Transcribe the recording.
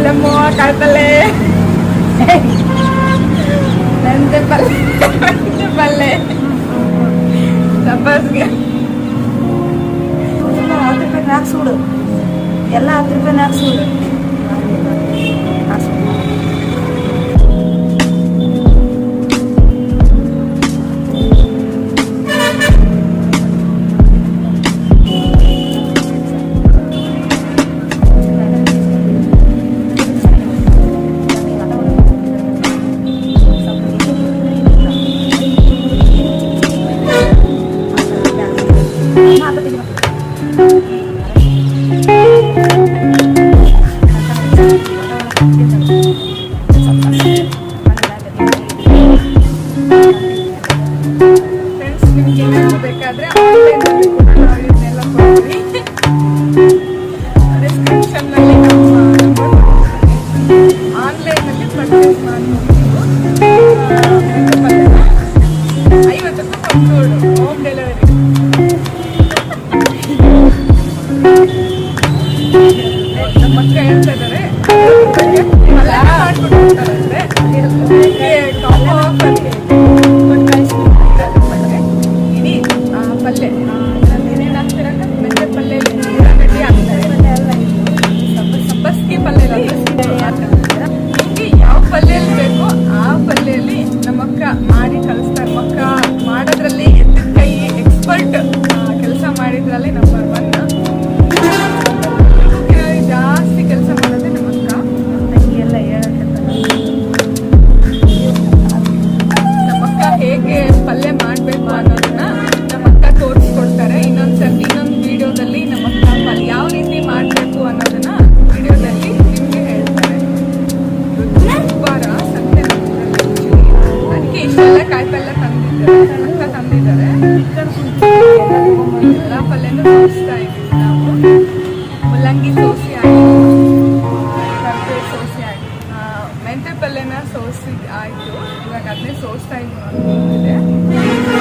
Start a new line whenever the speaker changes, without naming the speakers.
Madam ಕಾಯ್ತಲ್ಲೇ ಮೆಂತೆ ಪಲ್ಲೆ ಸಬ್ಬಸ್ಗೆ
10 ರೂಪಾಯಿ ಹಾಕ್ಸೂಡು ಎಲ್ಲ 10 ರೂಪಾಯಿ ಹಾಕ್ಸೂಡು
ಬೇಕಾದ್ರೆ ಆನ್ಲೈನಲ್ಲಿ ಕೂಡ ನಾವು ಇದನ್ನೆಲ್ಲ ಕೊಡ್ತೀವಿ. ಡಿಸ್ಕ್ರಿಪ್ಷನ್ನಲ್ಲಿ ನಮ್ಮ ಆನ್ಲೈನಲ್ಲಿ ಪರ್ಚೇಸ್ ಮಾಡ್ಬೋದು. 50 ರೂಪಾಯಿ ಕೊಟ್ಟು ಹೋಮ್ ಡೆಲಿವರಿ. ನಮ್ಮ ಅಕ್ಕ ಹೇಳ್ತಾ ಇದ್ದಾರೆ ಮಾಡ್ಕೊಂಡು ಹೋಗ್ತಾರಂತೆ ಕಾಂಬೋ ಆಫರ್ ಇಡೀ ಪಲ್ಯ ಏನೇನು ಹಾಕ್ತೀರಂತ ಮೆಂತೆ ಪಲ್ಯ ಉಳ್ಳಾಗಡ್ಡಿ ಹಾಕ್ತಾರೆ ಸಬ್ಬಸ್ಗೆ ಪಲ್ಯ ನಿಮಗೆ ಯಾವ ಪಲ್ಯಲ್ಲಿ ಬೇಕೋ ಆ ಪಲ್ಯಲ್ಲಿ ನಮ್ಮಕ್ಕ ಮಾಡಿ ಕಳಿಸ್ತಾರೆ. ನಮ್ಮಕ್ಕ ಮಾಡೋದ್ರಲ್ಲಿ ಎತ್ತಿದ ಕೈ ಎಕ್ಸ್ಪರ್ಟ್, ಕೆಲಸ ಮಾಡಿದ್ರಲ್ಲಿ ನಂಬರ್ 1. ಜಾಸ್ತಿ ಕೆಲಸ ಮಾಡೋದೇ ನಮ್ಮಕ್ಕ.
ತಂಗಿಯೆಲ್ಲ ಹೇಳುತ್ತೆ
ನಮ್ಮಕ್ಕ ಹೇಗೆ ಪಲ್ಯ ಮಾಡಬೇಕು ಅನ್ನೋದನ್ನ ನಮ್ಮಕ್ಕ ತೋರಿಸ್ಕೊಡ್ತಾರೆ. ಇನ್ನೊಂದು ವಿಡಿಯೋದಲ್ಲಿ ನಮ್ಮಕ್ಕ ಪಲ್ಯ ಯಾವ ರೀತಿ ಮಾಡಬೇಕು ಅನ್ನೋದನ್ನ ವಿಡಿಯೋದಲ್ಲಿ ನಿಮಗೆ ಹೇಳ್ತಾರೆ. ಬುಧವಾರ ಸಂತೆ ಅದಕ್ಕೆ ಇಷ್ಟೆಲ್ಲ ಕಾಯಿಪಲ್ಯ ತಂದಿದ್ದಾರೆ, ಅಕ್ಕ ತಂದಿದ್ದಾರೆ. ಎಲ್ಲ ಪಲ್ಯನೂ ತೋರಿಸ್ತಾ ಇದ್ದೀವಿ ನಾವು. ಮುಲ್ಲಂಗಿ ಸೋಸಿ ಆಯಿತು, ಕರ್ಬೇವು ಸೋಸಿ ಆಯಿತು, ಮೆಂತೆ ಪಲ್ಯನ ಸೋಸಿ ಆಯಿತು. ಇವಾಗ ಅದನ್ನೇ ಸೋಸ್ತಾ ಇದ್ದೀವಿ.